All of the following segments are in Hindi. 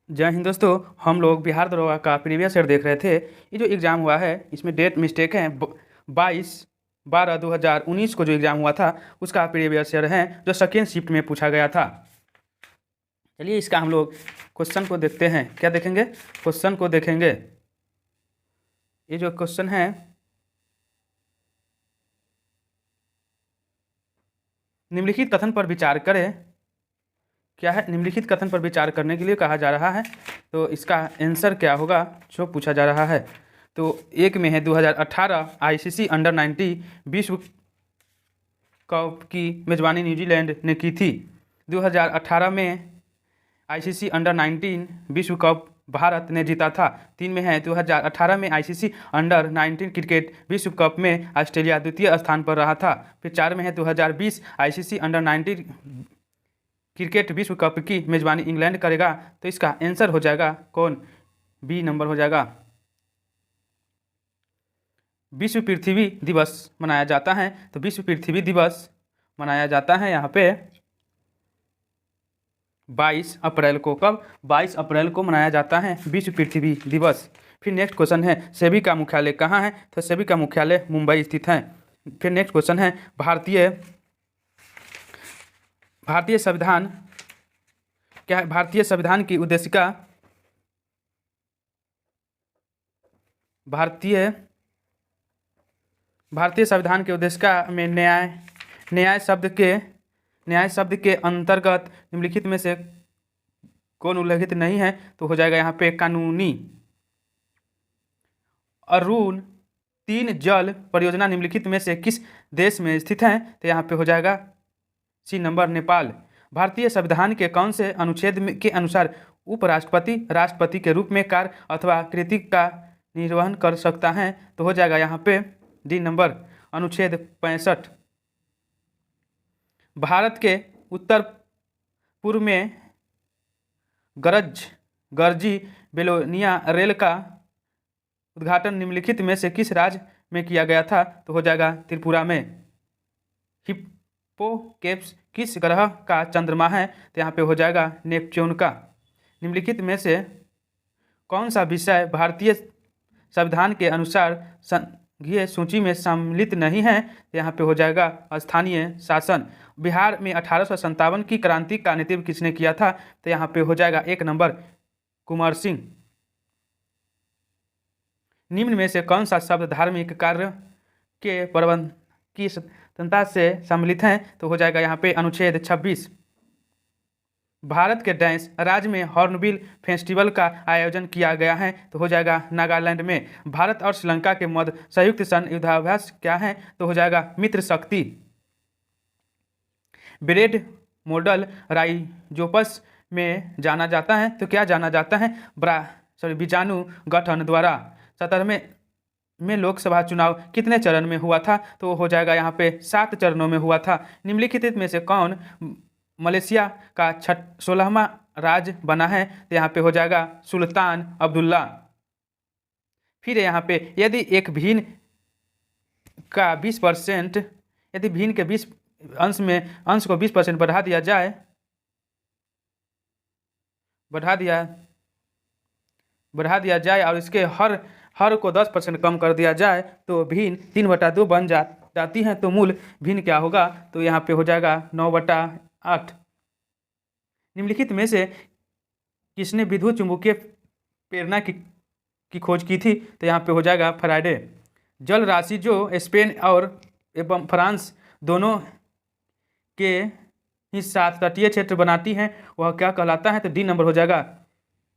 जय हिंद दोस्तों। हम लोग बिहार दरोगा का प्रीवियस ईयर देख रहे थे। ये जो एग्ज़ाम हुआ है इसमें डेट मिस्टेक है। 22/12/2019 को जो एग्ज़ाम हुआ था उसका प्रीवियस ईयर है, जो सेकेंड शिफ्ट में पूछा गया था। चलिए इसका हम लोग क्वेश्चन को देखते हैं। क्या देखेंगे? क्वेश्चन को देखेंगे। ये जो क्वेश्चन है, निम्नलिखित कथन पर विचार करें। क्या है? निम्नलिखित कथन पर विचार करने के लिए कहा जा रहा है, तो इसका आंसर क्या होगा जो पूछा जा रहा है। तो एक में है 2018 आईसीसी अंडर 90 विश्व कप की मेज़बानी न्यूजीलैंड ने की थी। 2018 में आईसीसी अंडर 19 विश्व कप भारत ने जीता था। 3 में है 2018 में आईसीसी अंडर 19 क्रिकेट विश्व कप में ऑस्ट्रेलिया द्वितीय स्थान पर रहा था। फिर 4 में है 2020 आईसीसी अंडर 19 क्रिकेट विश्व कप की मेज़बानी इंग्लैंड करेगा। तो इसका आंसर हो जाएगा कौन? बी नंबर हो जाएगा। विश्व पृथ्वी दिवस मनाया जाता है, तो विश्व पृथ्वी दिवस मनाया जाता है यहाँ पे 22 अप्रैल को। कब? 22 अप्रैल को मनाया जाता है विश्व पृथ्वी दिवस। फिर नेक्स्ट क्वेश्चन है, सेबी का मुख्यालय कहाँ है? तो सेबी का मुख्यालय मुंबई स्थित है। फिर नेक्स्ट क्वेश्चन है, भारतीय संविधान क्या है? भारतीय संविधान की उद्देशिका भारतीय संविधान के उद्देशिका में न्याय शब्द के अंतर्गत निम्नलिखित में से कौन उल्लेखित नहीं है? तो हो जाएगा यहाँ पे कानूनी। अरुण 3 जल परियोजना निम्नलिखित में से किस देश में स्थित है? तो यहाँ पे हो जाएगा सी नंबर, नेपाल। भारतीय संविधान के कौन से अनुच्छेद के अनुसार उपराष्ट्रपति राष्ट्रपति के रूप में कार्य अथवा कृति का निर्वहन कर सकता है? तो हो जाएगा यहाँ पे डी नंबर, अनुच्छेद 65। भारत के उत्तर पूर्व में गरजी बेलोनिया रेल का उद्घाटन निम्नलिखित में से किस राज्य में किया गया था? तो हो जाएगा त्रिपुरा में। हिप्पोकेम्पस किस ग्रह का चंद्रमा है? तो यहाँ पे हो जाएगा नेपच्यून का। निम्नलिखित में से कौन सा विषय भारतीय संविधान के अनुसार संघीय सूची में सम्मिलित नहीं है? तो यहाँ पे हो जाएगा स्थानीय शासन। बिहार में 1857 की क्रांति का नेतृत्व किसने किया था? तो यहाँ पे हो जाएगा 1 नंबर, कुंवर सिंह। निम्न में से कौन सा शब्द धार्मिक कार्य के प्रबंध की स्वतंत्रता से सम्मिलित है? तो हो जाएगा यहाँ पे अनुच्छेद 26। भारत के डैश राज्य में हॉर्नबिल फेस्टिवल का आयोजन किया गया है? तो हो जाएगा नागालैंड में। भारत और श्रीलंका के मध्य संयुक्त सैन्य युद्धाभ्यास क्या है? तो हो जाएगा मित्र शक्ति। ब्रेड मॉडल राइजोपस में जाना जाता है, तो क्या जाना जाता है? बीजाणु गठन द्वारा। 17वें में लोकसभा चुनाव कितने चरण में हुआ था? तो हो जाएगा यहाँ पे 7 चरणों में हुआ था। निम्नलिखित में से कौन मलेशिया का 16वां राज्य बना है? तो यहाँ पे हो जाएगा सुल्तान अब्दुल्ला। फिर यहाँ पे यदि एक भिन्न का 20%, यदि भिन्न के 20 अंश को 20% बढ़ा दिया जाए और इसके हर को 10% कम कर दिया जाए तो भिन्न 3/2 बन जाती है। तो मूल भिन्न क्या होगा? तो यहाँ पे हो जाएगा 9/8। निम्नलिखित में से किसने विद्युत चुंबकीय प्रेरणा की खोज की थी? तो यहाँ पे हो जाएगा फैराडे। जल राशि जो स्पेन और एवं फ्रांस दोनों के ही साथ तटीय क्षेत्र बनाती है वह क्या कहलाता है? तो डी नंबर हो जाएगा,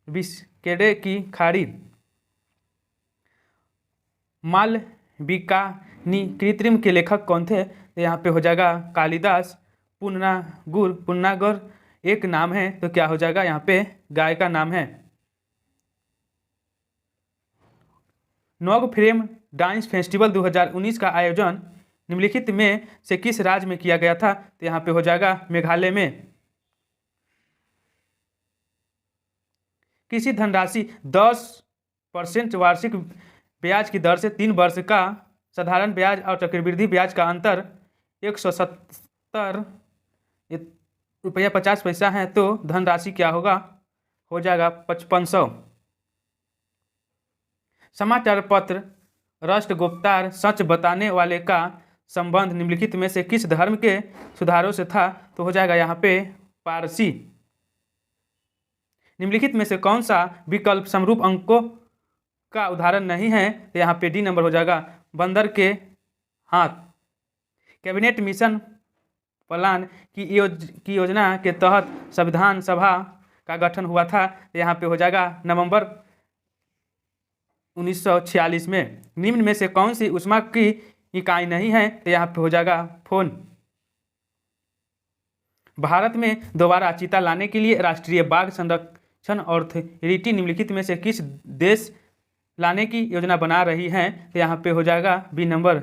बिस्केडे की खाड़ी। मालविकाग्नि कृत्रिम के लेखक कौन थे? तो यहाँ पे हो जाएगा कालिदास। पुन्नागर एक नाम है, तो क्या हो जाएगा? यहाँ पे गाय का नाम है। नॉग फ्रेम डांस फेस्टिवल 2019 का आयोजन निम्नलिखित में से किस राज्य में किया गया था? तो यहाँ पे हो जाएगा मेघालय में। किसी धनराशि 10% वार्षिक ब्याज की दर से 3 वर्ष का साधारण ब्याज और चक्रवृद्धि ब्याज का अंतर 170 रुपया 50 पैसा है, तो धनराशि क्या होगा? हो जाएगा 5500। समाचार पत्र राष्ट्रगुप्तार सच बताने वाले का संबंध निम्नलिखित में से किस धर्म के सुधारों से था? तो हो जाएगा यहाँ पे पारसी। निम्नलिखित में से कौन सा विकल्प समरूप अंकों का उदाहरण नहीं है? तो यहाँ पे डी नंबर हो जाएगा बंदर के हाथ। कैबिनेट मिशन प्लान की योजना के तहत संविधान सभा का गठन हुआ था। यहाँ पे हो जाएगा नवंबर 1946 में। निम्न में से कौन सी ऊष्मा की इकाई नहीं है? तो यहाँ पे हो जाएगा फोन। भारत में दोबारा चीता लाने के लिए राष्ट्रीय बाघ संरक्षण अथॉरिटी निम्नलिखित में से किस देश लाने की योजना बना रही है? तो यहाँ पे हो जाएगा बी नंबर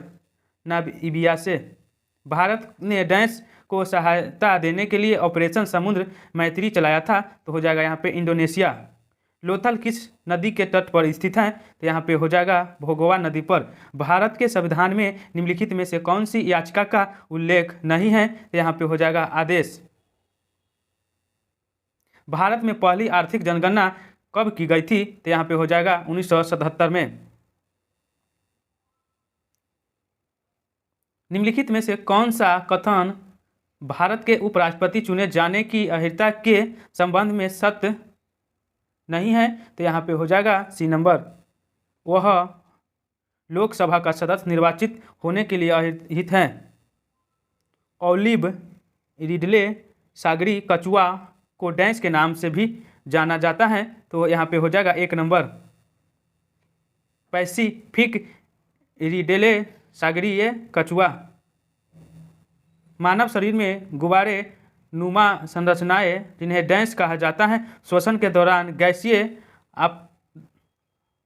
नामीबिया से। भारत ने डैश को सहायता देने के लिए ऑपरेशन समुद्र मैत्री चलाया था। तो हो जाएगा यहाँ पे इंडोनेशिया। लोथल किस नदी के तट पर स्थित है? तो यहाँ पे हो जाएगा भोगोवा नदी पर। भारत के संविधान में निम्नलिखित में से कौन सी याचिका का उल्लेख नहीं है? तो यहाँ पे हो जाएगा आदेश। भारत में पहली आर्थिक जनगणना कब की गई थी? तो यहाँ पे हो जाएगा 1977 में। निम्नलिखित में से कौन सा कथन भारत के उपराष्ट्रपति चुने जाने की अर्हता के संबंध में सत्य नहीं है? तो यहाँ पे हो जाएगा सी नंबर, वह लोकसभा का सदस्य निर्वाचित होने के लिए अहित हैं। ओलिव रिडले सागरी कछुआ को डैश के नाम से भी जाना जाता है। तो यहाँ पे हो जाएगा एक नंबर पैसिफिक रिडले सागरीय कछुआ। मानव शरीर में गुब्बारे नुमा संरचनाएं जिन्हें डैश कहा जाता है श्वसन के दौरान गैसीय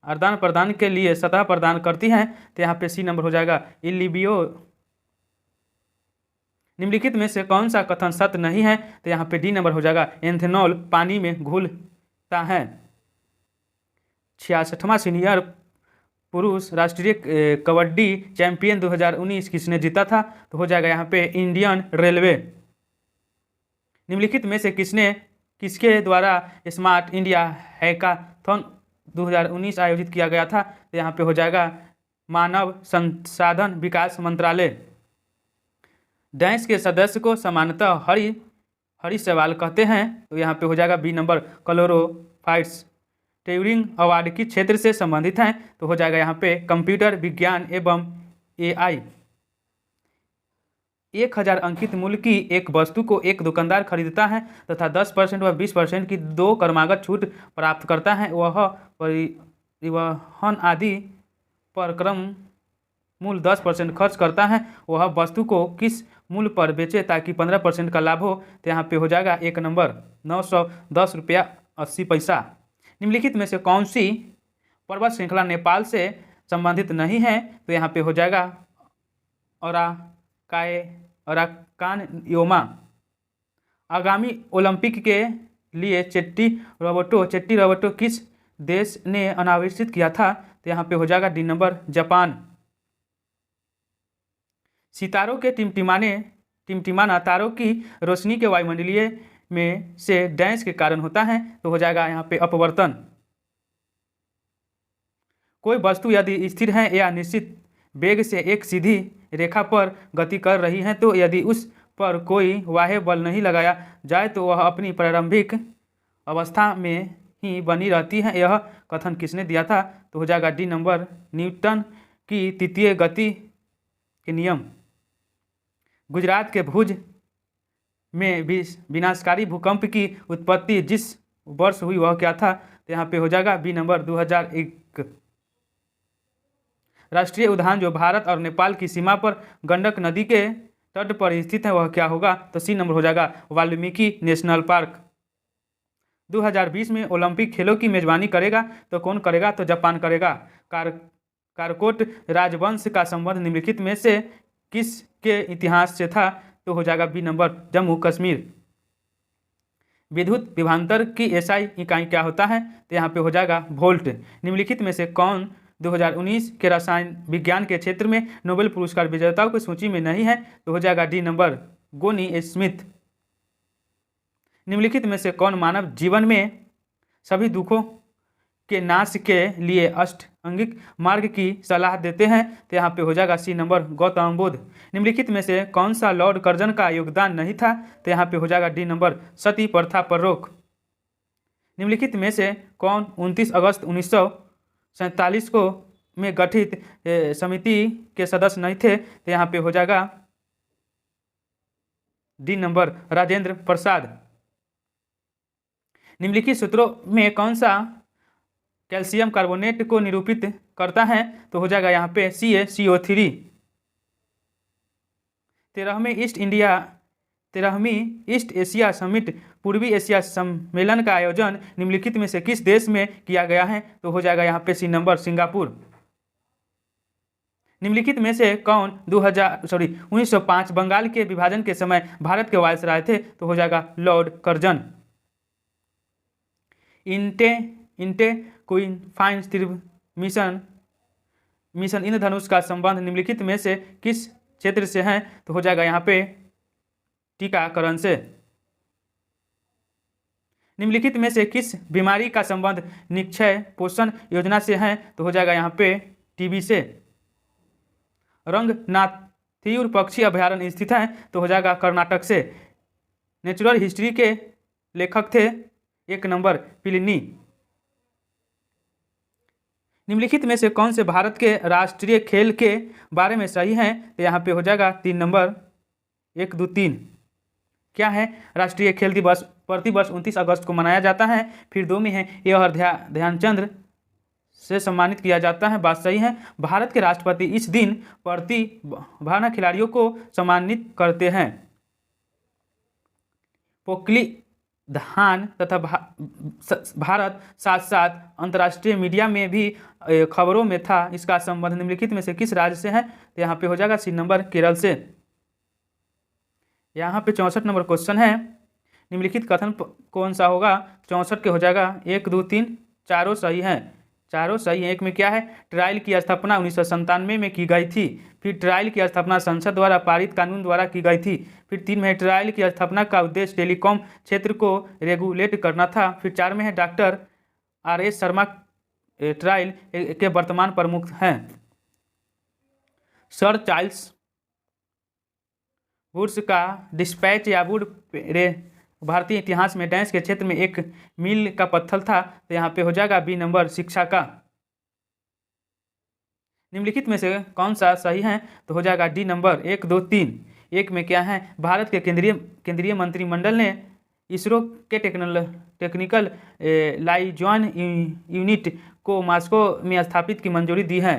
आदान प्रदान के लिए सतह प्रदान करती हैं। तो यहाँ पे सी नंबर हो जाएगा इलिबियो। निम्नलिखित में से कौन सा कथन सत्य नहीं है? तो यहाँ पे डी नंबर हो जाएगा एथेनॉल पानी में घुलता है। 66वां सीनियर पुरुष राष्ट्रीय कबड्डी चैंपियन 2019 किसने जीता था? तो हो जाएगा यहाँ पे इंडियन रेलवे। निम्नलिखित में से किसके द्वारा स्मार्ट इंडिया हैकाथॉन 2019 आयोजित किया गया था? तो यहाँ पे हो जाएगा मानव संसाधन विकास मंत्रालय। डैश के सदस्य को सामान्यतः हरी सवाल कहते हैं। तो यहाँ पे हो जाएगा बी नंबर क्लोरोफाइट्स। ट्यूरिंग अवार्ड किस क्षेत्र से संबंधित हैं? तो हो जाएगा यहाँ पे कंप्यूटर विज्ञान एवं AI। 1000 अंकित मूल्य की एक वस्तु को एक दुकानदार खरीदता है तथा 10% व 20% की दो क्रमागत छूट प्राप्त करता है। वह परिवहन आदि पर क्रम मूल्य 10% खर्च करता है। वह वस्तु को किस मूल्य पर बेचे ताकि 15% का लाभ हो? तो यहाँ पे हो जाएगा एक नंबर 910 रुपया 80 पैसा। निम्नलिखित में से कौन सी पर्वत श्रृंखला नेपाल से संबंधित नहीं है? तो यहाँ पे हो जाएगा अराकान योमा। आगामी ओलंपिक के लिए चेट्टी रोबोटो किस देश ने अनावृष्टित किया था? तो यहाँ पे हो जाएगा डी नंबर जापान। सितारों के टिमटिमाना तारों की रोशनी के वायुमंडलीय में से डैश के कारण होता है। तो हो जाएगा यहाँ पे अपवर्तन। कोई वस्तु यदि स्थिर है या निश्चित वेग से एक सीधी रेखा पर गति कर रही है तो यदि उस पर कोई बाह्य बल नहीं लगाया जाए तो वह अपनी प्रारंभिक अवस्था में ही बनी रहती है। यह कथन किसने दिया था? तो हो जाएगा डी नंबर न्यूटन की तृतीय गति के नियम। गुजरात के भुज में विनाशकारी भूकंप की उत्पत्ति जिस वर्ष हुई वह क्या था? तो यहाँ पे हो जाएगा बी नंबर 2001। राष्ट्रीय उद्यान जो भारत और नेपाल की सीमा पर गंडक नदी के तट पर स्थित है वह क्या होगा? तो सी नंबर हो जाएगा वाल्मीकि नेशनल पार्क। 2020 में ओलंपिक खेलों की मेजबानी करेगा तो कौन करेगा? तो जापान करेगा। कारकोट राजवंश का संबंध निम्नलिखित में से किसके इतिहास से था? तो हो जाएगा बी नंबर जम्मू कश्मीर। विद्युत विभवांतर की SI इकाई क्या होता है? तो यहाँ पे हो जाएगा वोल्ट। निम्नलिखित में से कौन 2019 के रसायन विज्ञान के क्षेत्र में नोबेल पुरस्कार विजेताओं की सूची में नहीं है? तो हो जाएगा डी नंबर गोनी स्मिथ। निम्नलिखित में से कौन मानव जीवन में सभी दुखों के नाश के लिए अष्टांगिक मार्ग की सलाह देते हैं। तो यहाँ पे हो जाएगा सी नंबर गौतम बुद्ध। निम्नलिखित में से कौन सा लॉर्ड कर्जन का योगदान नहीं था? तो यहाँ पे हो जाएगा डी नंबर सती प्रथा पर रोक। निम्नलिखित में से कौन 29 अगस्त 1947 को में गठित समिति के सदस्य नहीं थे? तो यहाँ पे हो जाएगा डी नंबर राजेंद्र प्रसाद। निम्नलिखित सूत्रों में कौन सा कैल्शियम कार्बोनेट को निरूपित करता है? तो हो जाएगा यहाँ पे CaCO3। 13वीं ईस्ट एशिया समिट पूर्वी एशिया सम्मेलन का आयोजन निम्नलिखित में से किस देश में किया गया है? तो हो जाएगा यहाँ पे सी नंबर सिंगापुर। निम्नलिखित में से कौन 1905 बंगाल के विभाजन के समय भारत के वायसराय थे? तो हो जाएगा लॉर्ड कर्जन। क्वीन फाइन्स मिशन इंद्रधनुष का संबंध निम्नलिखित में से किस क्षेत्र से है? तो हो जाएगा यहाँ पे टीकाकरण से। निम्नलिखित में से किस बीमारी का संबंध निक्षय पोषण योजना से है? तो हो जाएगा यहाँ पे टीबी से। रंगनाथियूर पक्षी अभयारण्य स्थित है? तो हो जाएगा कर्नाटक से। नेचुरल हिस्ट्री के लेखक थे 1 नंबर प्लिनी। निम्नलिखित में से कौन से भारत के राष्ट्रीय खेल के बारे में सही है? तो यहाँ पे हो जाएगा 3 नंबर 1, 2, 3। क्या है? राष्ट्रीय खेल दिवस प्रतिवर्ष 29 अगस्त को मनाया जाता है। फिर 2 में है यह ध्यानचंद से सम्मानित किया जाता है। बात सही है। भारत के राष्ट्रपति इस दिन प्रतिभावान खिलाड़ियों को सम्मानित करते हैं। पोकली धान तथा भारत साथ साथ अंतर्राष्ट्रीय मीडिया में भी खबरों में था। इसका संबंध निम्नलिखित में से किस राज्य से है? तो यहाँ पे हो जाएगा सी नंबर केरल से। यहाँ पे 64 नंबर क्वेश्चन है। निम्नलिखित कथन कौन सा होगा? 64 के हो जाएगा 1, 2, 3 चारों सही हैं। चारों सही हैं। एक में क्या है? ट्रायल की स्थापना 1997 में की गई थी। फिर ट्रायल की स्थापना संसद द्वारा पारित कानून द्वारा की गई थी। फिर 3 में है ट्रायल की स्थापना का उद्देश्य टेलीकॉम क्षेत्र को रेगुलेट करना था। फिर 4 में है डॉक्टर RS शर्मा ट्रायल के वर्तमान प्रमुख हैं। सर चार्ल्स वुड्स का डिस्पैच या वुड भारतीय इतिहास में डैश के क्षेत्र में एक मील का पत्थर था। तो यहाँ पे हो जाएगा बी नंबर शिक्षा का। निम्नलिखित में से कौन सा सही है? तो हो जाएगा डी नंबर 1, 2, 3। 1 में क्या है? भारत के केंद्रीय मंत्रिमंडल ने इसरो के टेक्निकल लाइजॉन यूनिट को मॉस्को में स्थापित की मंजूरी दी है।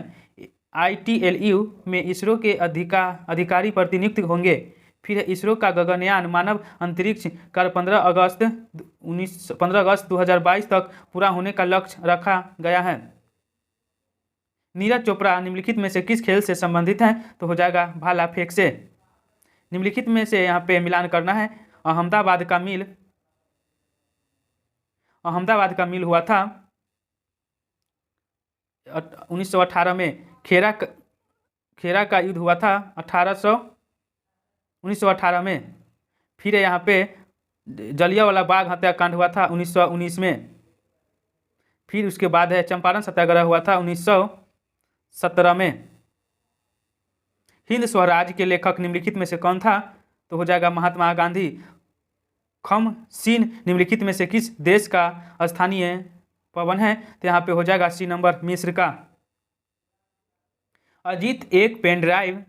ITLU में इसरो के अधिकारी प्रतिनियुक्त होंगे। फिर इसरो का गगनयान मानव अंतरिक्ष कार्य 15 अगस्त 2022 तक पूरा होने का लक्ष्य रखा गया है। नीरज चोपड़ा निम्नलिखित में से किस खेल से संबंधित हैं? तो हो जाएगा भाला फेंक से। निम्नलिखित में से यहाँ पे मिलान करना है। अहमदाबाद का मिल हुआ था 1918 में। खेरा का युद्ध हुआ था 1918 में। फिर यहाँ पे जलियांवाला बाग हत्याकांड हुआ था 1919 में। फिर उसके बाद है चंपारण सत्याग्रह हुआ था 1917 में। हिंद स्वराज के लेखक निम्नलिखित में से कौन था? तो हो जाएगा महात्मा गांधी। खम सीन निम्नलिखित में से किस देश का स्थानीय पवन है? तो यहाँ पे हो जाएगा सी नंबर मिस्र का। अजीत एक पेन ड्राइव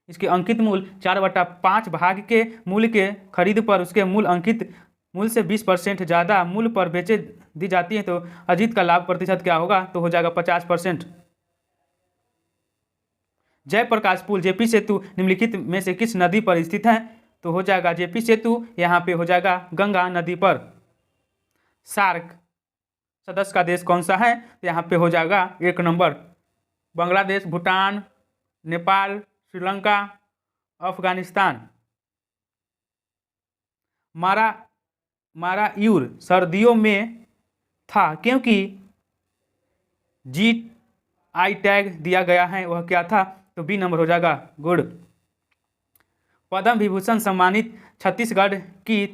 इसके अंकित मूल्य 4/5 भाग के मूल्य के खरीद पर उसके अंकित मूल्य से 20% ज़्यादा मूल्य पर बेचे दी जाती है। तो अजीत का लाभ प्रतिशत क्या होगा? तो हो जाएगा 50%। जयप्रकाश पुल जेपी सेतु निम्नलिखित में से किस नदी पर स्थित है? तो हो जाएगा जेपी सेतु यहाँ पे हो जाएगा गंगा नदी पर। सार्क सदस्य का देश कौन सा है? तो यहाँ पे हो जाएगा 1 नंबर बांग्लादेश, भूटान, नेपाल, श्रीलंका, अफगानिस्तान। मारायूर सर्दियों में था क्योंकि GI टैग दिया गया है। वह क्या था? तो बी नंबर हो जाएगा गुड़। पद्म विभूषण सम्मानित छत्तीसगढ़ की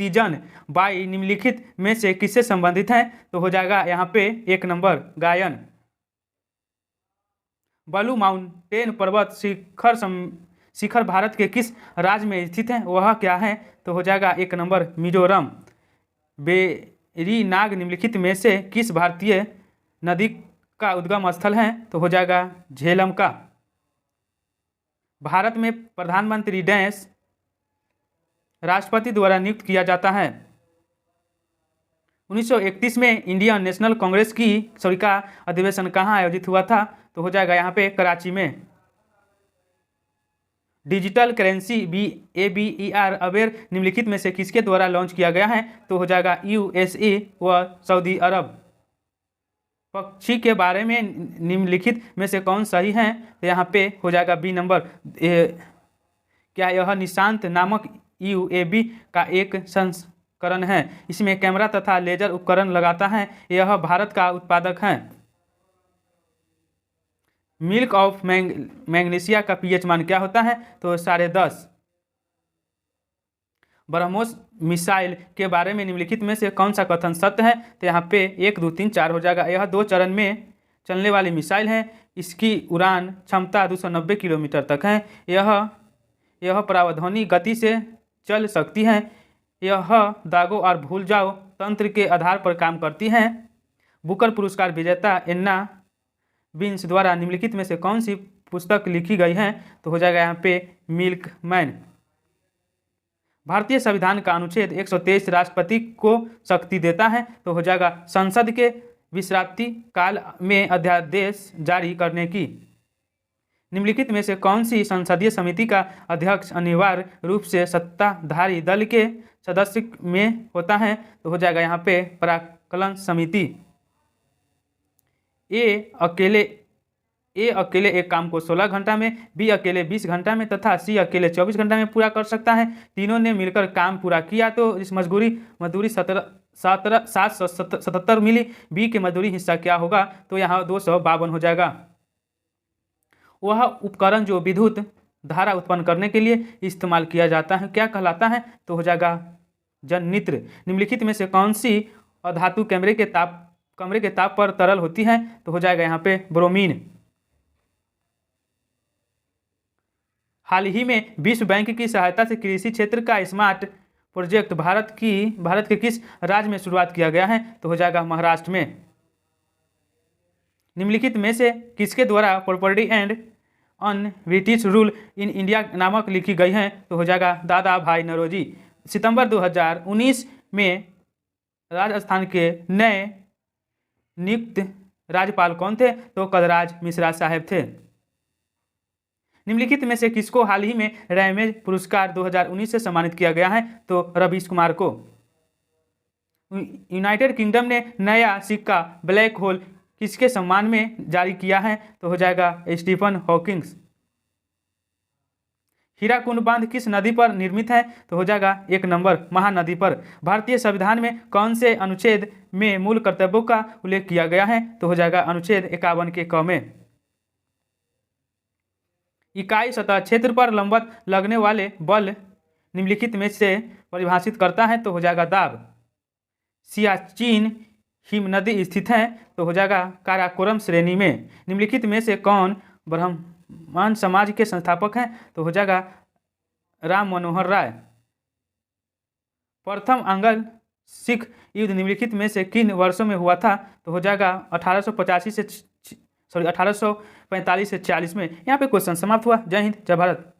तीजन बाई निम्नलिखित में से किससे संबंधित है? तो हो जाएगा यहाँ पे 1 नंबर गायन। ब्लू माउंटेन पर्वत शिखर भारत के किस राज्य में स्थित है? वह क्या है? तो हो जाएगा 1 नंबर मिजोरम। वेरीनाग निम्नलिखित में से किस भारतीय नदी का उद्गम स्थल है? तो हो जाएगा झेलम का। भारत में प्रधानमंत्री डैश राष्ट्रपति द्वारा नियुक्त किया जाता है। 1931 में इंडियन नेशनल कांग्रेस का अधिवेशन कहाँ आयोजित हुआ था? तो हो जाएगा यहाँ पे कराची में। डिजिटल करेंसी ABER अवेयर निम्नलिखित में से किसके द्वारा लॉन्च किया गया है? तो हो जाएगा USA व सऊदी अरब। पक्षी के बारे में निम्नलिखित में से कौन सही है? तो यहाँ पे हो जाएगा B नंबर। क्या यह निशांत नामक UAV का एक संस्करण है? इसमें कैमरा तथा लेजर उपकरण लगाता है। यह भारत का उत्पादक है। मिल्क ऑफ मैग्नीशिया का pH मान क्या होता है? तो 10.5। ब्रह्मोस मिसाइल के बारे में निम्नलिखित में से कौन सा कथन सत्य है? तो यहाँ पे 1, 2, 3, 4 हो जाएगा। यह 2 चरण में चलने वाली मिसाइल है। इसकी उड़ान क्षमता 290 किलोमीटर तक है। यह प्रावधानी गति से चल सकती है। यह दागो और भूल जाओ तंत्र के आधार पर काम करती है। बुकर पुरस्कार विजेता एन्ना विंस द्वारा निम्नलिखित में से कौन सी पुस्तक लिखी गई है? तो हो जाएगा यहाँ पे मिल्कमैन। भारतीय संविधान का अनुच्छेद 123 राष्ट्रपति को शक्ति देता है। तो हो जाएगा संसद के विश्रांति काल में अध्यादेश जारी करने की। निम्नलिखित में से कौन सी संसदीय समिति का अध्यक्ष अनिवार्य रूप से सत्ताधारी दल के सदस्य में होता है? तो हो जाएगा यहाँ पे प्राक्कलन समिति। ए अकेले एक काम को 16 घंटा में, B अकेले 20 घंटा में तथा C अकेले 24 घंटा में पूरा कर सकता है। तीनों ने मिलकर काम पूरा किया तो इस मजदूरी 777 मिली। B के मजदूरी हिस्सा क्या होगा? तो यहाँ 252 हो जाएगा। वह उपकरण जो विद्युत धारा उत्पन्न करने के लिए इस्तेमाल किया जाता है क्या कहलाता है? तो हो जाएगा जननित्र। निम्नलिखित में से कौन सी अधातु कमरे के ताप पर तरल होती है? तो हो जाएगा यहाँ पे ब्रोमीन। हाल ही में विश्व बैंक की सहायता से कृषि क्षेत्र का स्मार्ट प्रोजेक्ट भारत के किस राज्य में शुरुआत किया गया है? तो हो जाएगा महाराष्ट्र में। निम्नलिखित में से किसके द्वारा property and on British rule in India नामक लिखी गई है? तो हो जाएगा दादा भाई नौरोजी। सितंबर 2019 में राजस्थान के नए नियुक्त राज्यपाल कौन थे? तो कलराज मिश्रा साहब थे। निम्नलिखित में से किसको हाल ही में रैमेज पुरस्कार 2019 से सम्मानित किया गया है? तो रवीश कुमार को। यूनाइटेड किंगडम ने नया सिक्का ब्लैक होल किसके सम्मान में जारी किया है? तो हो जाएगा स्टीफन हॉकिंग्स। हीराकुंड बांध किस नदी पर निर्मित है? तो हो जाएगा 1 नंबर महानदी पर। भारतीय संविधान में कौन से अनुच्छेद में मूल कर्तव्यों का उल्लेख किया गया है? तो हो जाएगा अनुच्छेद 51 के क में। इकाई सतह क्षेत्र पर लंबवत लगने वाले बल निम्नलिखित में से परिभाषित करता है? तो हो जाएगा दाब। सियाचिन हिमनदी स्थित है? तो हो जाएगा काराकोरम श्रेणी में। निम्नलिखित में से कौन ब्राह्मण समाज के संस्थापक हैं? तो हो जाएगा राम मनोहर राय। प्रथम आंग्ल सिख युद्ध निम्नलिखित में से किन वर्षों में हुआ था? तो हो जाएगा 1845 से 40 में। यहाँ पे क्वेश्चन समाप्त हुआ। जय हिंद, जय भारत।